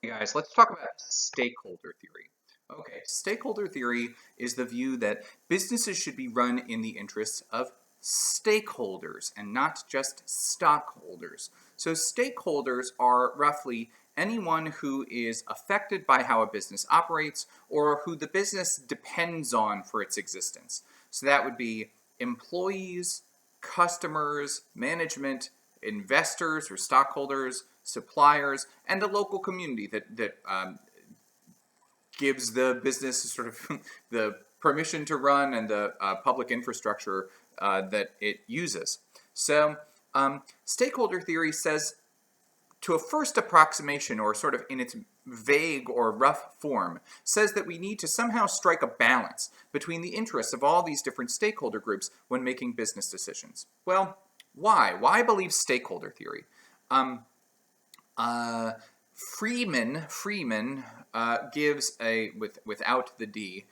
Hey guys, let's talk about stakeholder theory. Okay, stakeholder theory is the view that businesses should be run in the interests of stakeholders and not just stockholders. So stakeholders are roughly anyone who is affected by how a business operates or who the business depends on for its existence. So that would be employees, customers, management, investors or stockholders, suppliers, and the local community that gives the business sort of the permission to run and the public infrastructure that it uses. So stakeholder theory says, to a first approximation, or sort of in its vague or rough form, says that we need to somehow strike a balance between the interests of all these different stakeholder groups when making business decisions. Well, why? Why believe stakeholder theory? Uh, Freeman gives without the D,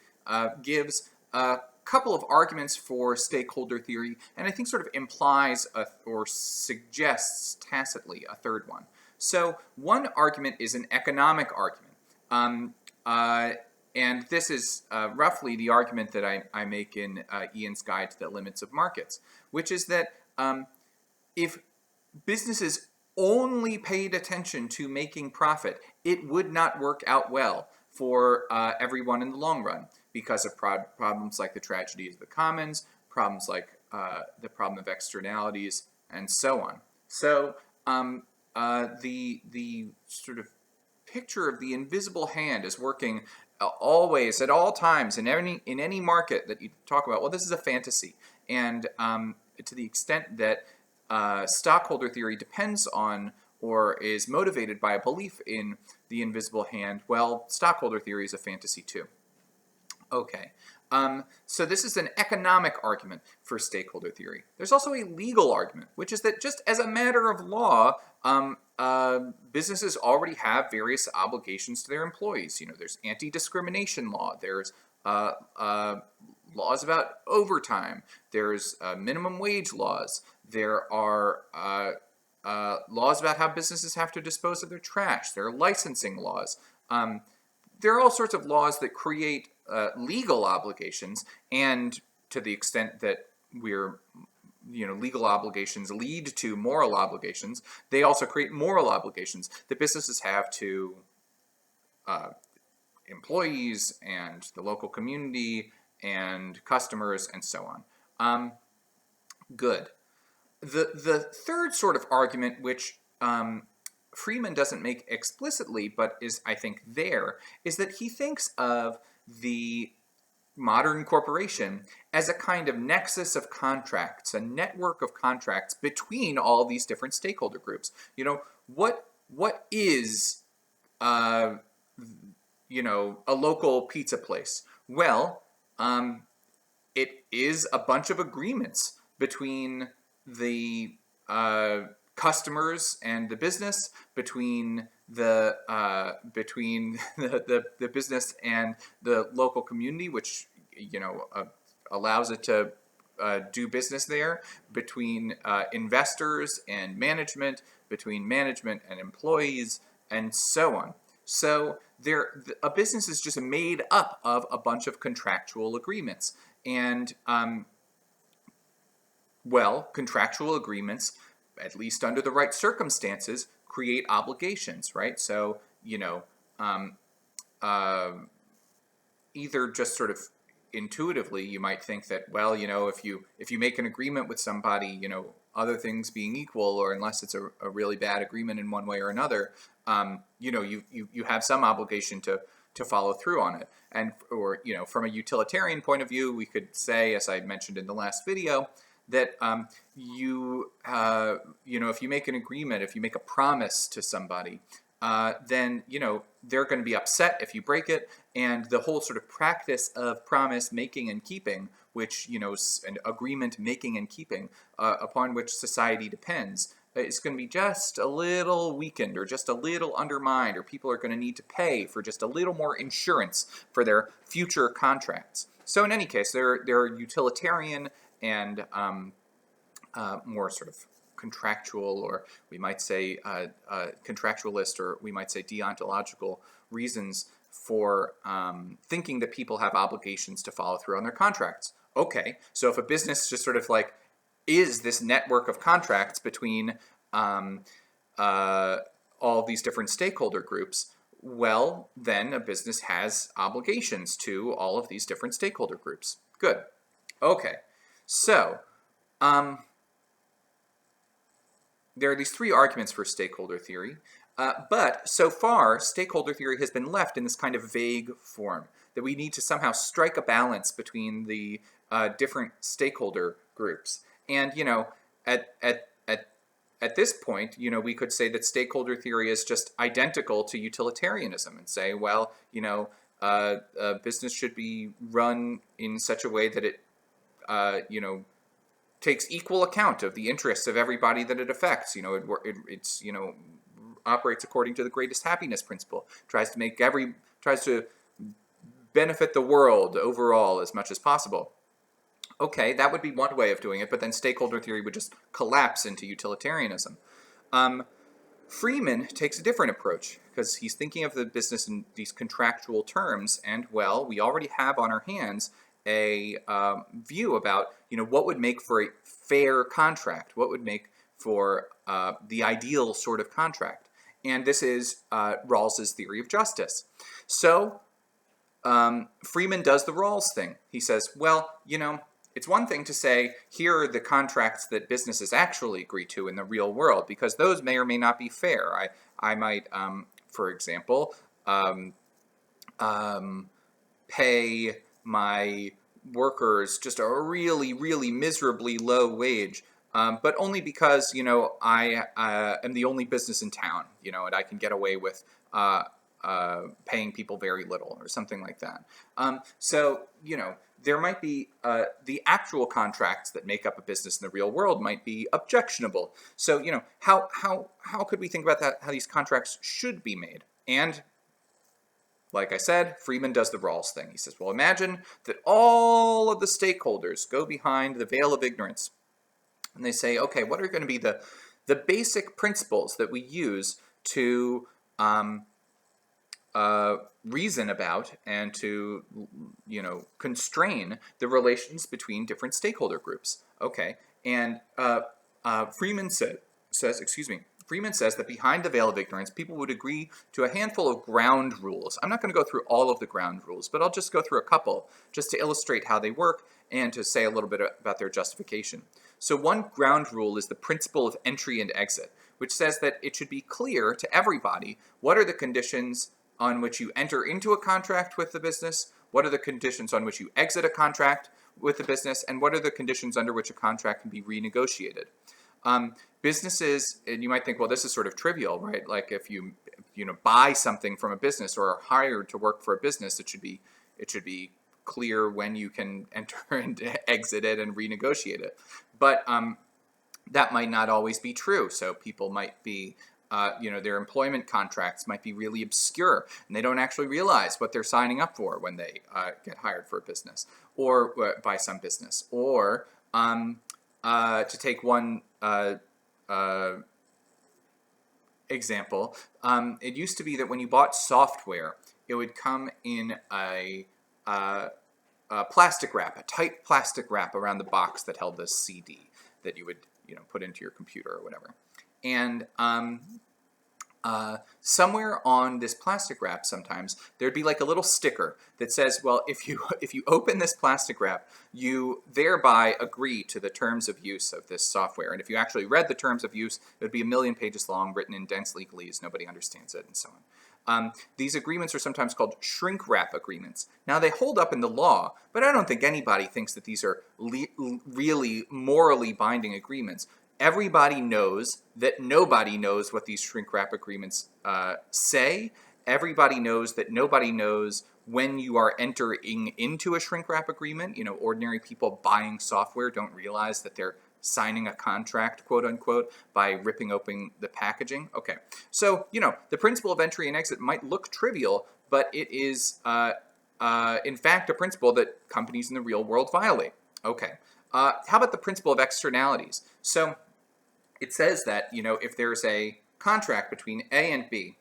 gives a couple of arguments for stakeholder theory, and I think sort of implies or suggests tacitly a third one. So one argument is an economic argument. Um, uh, and this is roughly the argument that I make in Ian's Guide to the Limits of Markets, which is that if businesses only paid attention to making profit, it would not work out well for everyone in the long run because of problems like the tragedy of the commons, problems like the problem of externalities, and so on. So the sort of picture of the invisible hand is working always at all times in any market that you talk about. Well, this is a fantasy, and to the extent that stockholder theory depends on or is motivated by a belief in the invisible hand, well, stockholder theory is a fantasy too. Okay, so this is an economic argument for stakeholder theory. There's also a legal argument, which is that just as a matter of law, businesses already have various obligations to their employees. You know, there's anti-discrimination law, there's laws about overtime, there's minimum wage laws, there are laws about how businesses have to dispose of their trash, there are licensing laws. There are all sorts of laws that create legal obligations, and to the extent that legal obligations lead to moral obligations, they also create moral obligations that businesses have to employees and the local community and customers and so on. Good. The third sort of argument, which Freeman doesn't make explicitly, but is, I think, there, is that he thinks of the modern corporation as a kind of nexus of contracts, a network of contracts between all these different stakeholder groups. You know, what is a local pizza place? Well, it is a bunch of agreements between the customers and the business, between the the business and the local community, which allows it to do business there, between investors and management, between management and employees, and so on. So a business is just made up of a bunch of contractual agreements, and contractual agreements, at least under the right circumstances, create obligations, right? So, either just sort of intuitively, you might think that, well, if you make an agreement with somebody, other things being equal, or unless it's a really bad agreement in one way or another, you have some obligation to follow through on it. And, or, from a utilitarian point of view, we could say, as I mentioned in the last video, that if you make an agreement, if you make a promise to somebody, then they're going to be upset if you break it, and the whole sort of practice of promise making and keeping, which an agreement making and keeping, upon which society depends, is going to be just a little weakened or just a little undermined, or people are going to need to pay for just a little more insurance for their future contracts. So in any case, they're utilitarian and more sort of contractual, or we might say contractualist, or we might say deontological reasons for thinking that people have obligations to follow through on their contracts. Okay, so if a business just sort of like is this network of contracts between all these different stakeholder groups, well, then a business has obligations to all of these different stakeholder groups. Good. Okay, so there are these three arguments for stakeholder theory, but so far, stakeholder theory has been left in this kind of vague form, that we need to somehow strike a balance between the different stakeholder groups. And, you know, at this point, you know, we could say that stakeholder theory is just identical to utilitarianism, and say, well, you know, a business should be run in such a way that it, you know, takes equal account of the interests of everybody that it affects. You know, it's, you know, operates according to the greatest happiness principle. Tries to benefit the world overall as much as possible. Okay, that would be one way of doing it, but then stakeholder theory would just collapse into utilitarianism. Freeman takes a different approach, because he's thinking of the business in these contractual terms, and, well, we already have on our hands a view about, you know, what would make for a fair contract, what would make for the ideal sort of contract. And this is Rawls's theory of justice. So Freeman does the Rawls thing. He says, well, you know, it's one thing to say, here are the contracts that businesses actually agree to in the real world, because those may or may not be fair. I might, for example, pay my workers just a really, really miserably low wage, but only because, you know, I am the only business in town, you know, and I can get away with paying people very little or something like that. So, you know, there might be the actual contracts that make up a business in the real world might be objectionable. So, you know, how could we think about that, how these contracts should be made? And like I said, Freeman does the Rawls thing. He says, well, imagine that all of the stakeholders go behind the veil of ignorance. And they say, okay, what are going to be the basic principles that we use to reason about and to, you know, constrain the relations between different stakeholder groups? Okay, and Freeman says that behind the veil of ignorance, people would agree to a handful of ground rules. I'm not going to go through all of the ground rules, but I'll just go through a couple just to illustrate how they work and to say a little bit about their justification. So one ground rule is the principle of entry and exit, which says that it should be clear to everybody what are the conditions on which you enter into a contract with the business, what are the conditions on which you exit a contract with the business, and what are the conditions under which a contract can be renegotiated. Businesses, and you might think, well, this is sort of trivial, right? Like if you know, buy something from a business or are hired to work for a business, it should be clear when you can enter and exit it and renegotiate it. But that might not always be true. So people might be, you know, their employment contracts might be really obscure, and they don't actually realize what they're signing up for when they get hired for a business or by some business. Or to take one example, it used to be that when you bought software, it would come in a plastic wrap, a tight plastic wrap around the box that held the CD that you would, you know, put into your computer or whatever. And somewhere on this plastic wrap, sometimes there'd be like a little sticker that says, well, if you open this plastic wrap, you thereby agree to the terms of use of this software. And if you actually read the terms of use, it would be 1,000,000 pages long, written in dense legalese. Nobody understands it, and so on. These agreements are sometimes called shrink wrap agreements. Now, they hold up in the law, but I don't think anybody thinks that these are really morally binding agreements. Everybody knows that nobody knows what these shrink wrap agreements say. Everybody knows that nobody knows when you are entering into a shrink wrap agreement. You know, ordinary people buying software don't realize that they're signing a contract, quote unquote, by ripping open the packaging. Okay, so, you know, the principle of entry and exit might look trivial, but it is, in fact, a principle that companies in the real world violate. Okay, how about the principle of externalities? So, it says that, if there's a contract between A and B,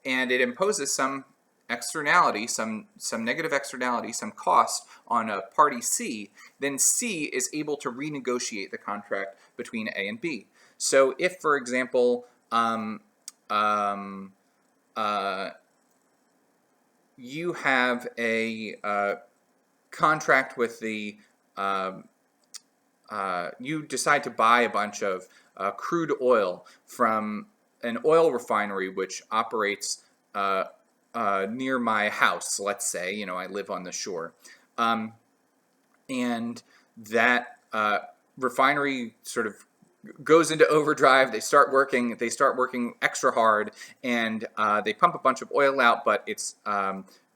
and it imposes some externality, some negative externality, some cost on a party C, then C is able to renegotiate the contract between A and B. So if, for example, you have a contract with the you decide to buy a bunch of crude oil from an oil refinery which operates near my house, let's say, I live on the shore. And that refinery sort of goes into overdrive. They start working extra hard, and they pump a bunch of oil out, but it's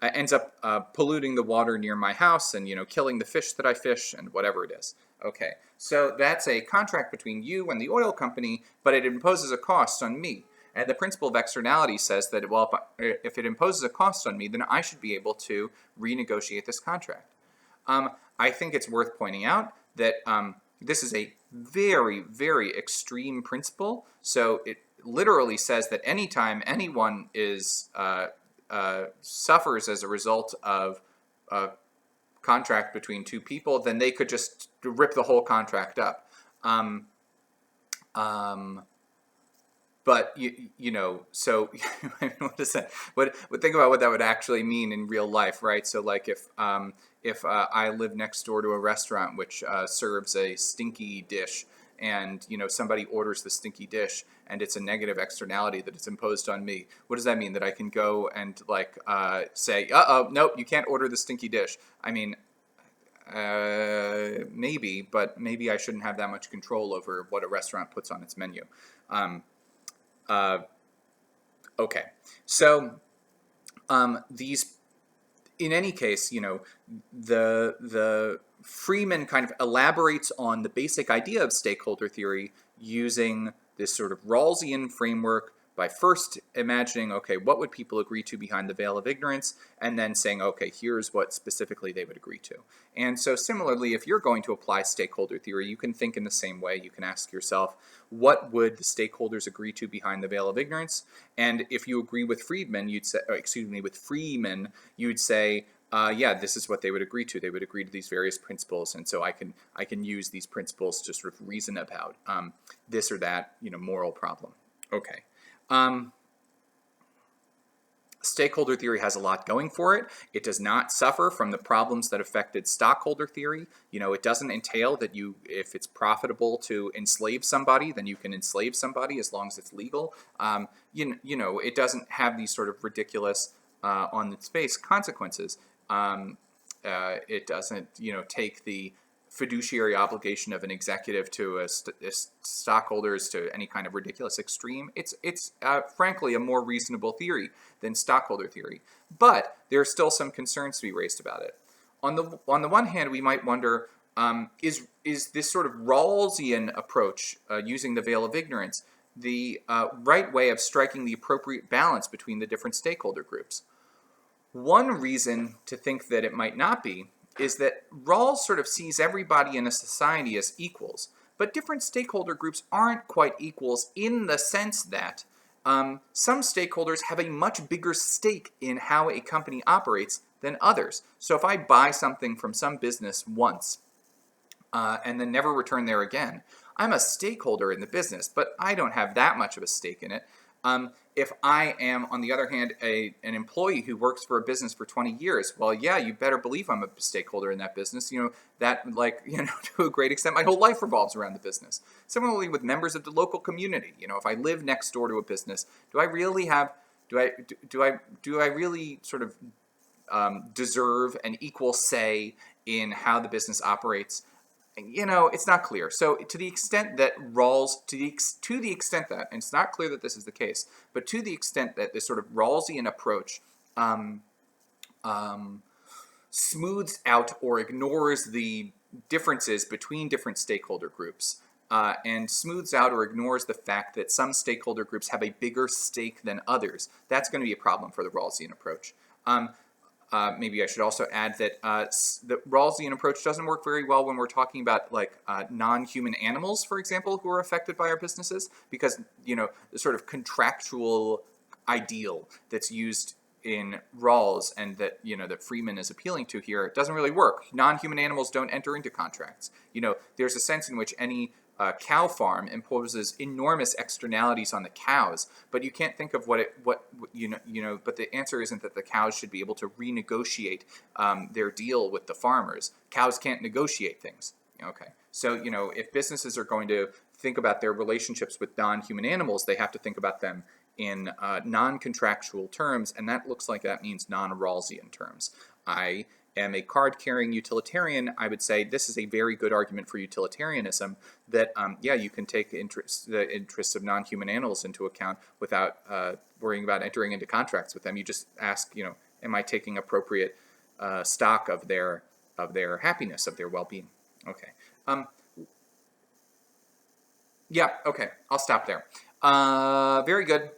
ends up polluting the water near my house and, killing the fish that I fish and whatever it is. Okay, so that's a contract between you and the oil company, but it imposes a cost on me. And the principle of externality says that, well, if it imposes a cost on me, then I should be able to renegotiate this contract. I think it's worth pointing out that this is a very, very extreme principle. So it literally says that anytime anyone is suffers as a result of a contract between two people, then they could just rip the whole contract up. But so what is that? What think about what that would actually mean in real life, right? So like if I live next door to a restaurant which serves a stinky dish, and somebody orders the stinky dish, and it's a negative externality that it's imposed on me. What does that mean? That I can go and say, nope, you can't order the stinky dish. I mean, maybe, but maybe I shouldn't have that much control over what a restaurant puts on its menu. Okay, so these, in any case, the Freeman kind of elaborates on the basic idea of stakeholder theory using this sort of Rawlsian framework by first imagining, okay, what would people agree to behind the veil of ignorance, and then saying, okay, here's what specifically they would agree to. And so similarly, if you're going to apply stakeholder theory, you can think in the same way. You can ask yourself, what would the stakeholders agree to behind the veil of ignorance? And if you agree with Freeman, you'd say, yeah, this is what they would agree to. They would agree to these various principles, and so I can use these principles to sort of reason about this or that moral problem. Okay. Stakeholder theory has a lot going for it. It does not suffer from the problems that affected stockholder theory. It doesn't entail that if it's profitable to enslave somebody, then you can enslave somebody as long as it's legal. It doesn't have these sort of ridiculous on its face consequences. It doesn't, take the fiduciary obligation of an executive to stockholders to any kind of ridiculous extreme. It's frankly a more reasonable theory than stockholder theory, but there are still some concerns to be raised about it. On the one hand, we might wonder, is this sort of Rawlsian approach using the veil of ignorance the right way of striking the appropriate balance between the different stakeholder groups? One reason to think that it might not be is that Rawls sort of sees everybody in a society as equals, but different stakeholder groups aren't quite equals in the sense that some stakeholders have a much bigger stake in how a company operates than others. So if I buy something from some business once and then never return there again, I'm a stakeholder in the business, but I don't have that much of a stake in it. If I am, on the other hand, an employee who works for a business for 20 years, well, yeah, you better believe I'm a stakeholder in that business. To a great extent, my whole life revolves around the business. Similarly, with members of the local community, if I live next door to a business, do I really sort of deserve an equal say in how the business operates? It's not clear. So to the extent that Rawls, to the extent that, and it's not clear that this is the case, but to the extent that this sort of Rawlsian approach smooths out or ignores the differences between different stakeholder groups, and smooths out or ignores the fact that some stakeholder groups have a bigger stake than others, that's going to be a problem for the Rawlsian approach. maybe I should also add that the Rawlsian approach doesn't work very well when we're talking about like non-human animals, for example, who are affected by our businesses, because the sort of contractual ideal that's used in Rawls and that that Freeman is appealing to here doesn't really work. Non-human animals don't enter into contracts. There's a sense in which any cow farm imposes enormous externalities on the cows, but you can't think of but the answer isn't that the cows should be able to renegotiate their deal with the farmers. Cows can't negotiate things. Okay, so if businesses are going to think about their relationships with non-human animals, they have to think about them in non-contractual terms, and that looks like that means non-Rawlsian terms. I am a card-carrying utilitarian. I would say this is a very good argument for utilitarianism, that yeah, you can take the interests of non-human animals into account without worrying about entering into contracts with them. You just ask, am I taking appropriate stock of their happiness, of their well-being? Okay. Yeah, okay, I'll stop there. Very good.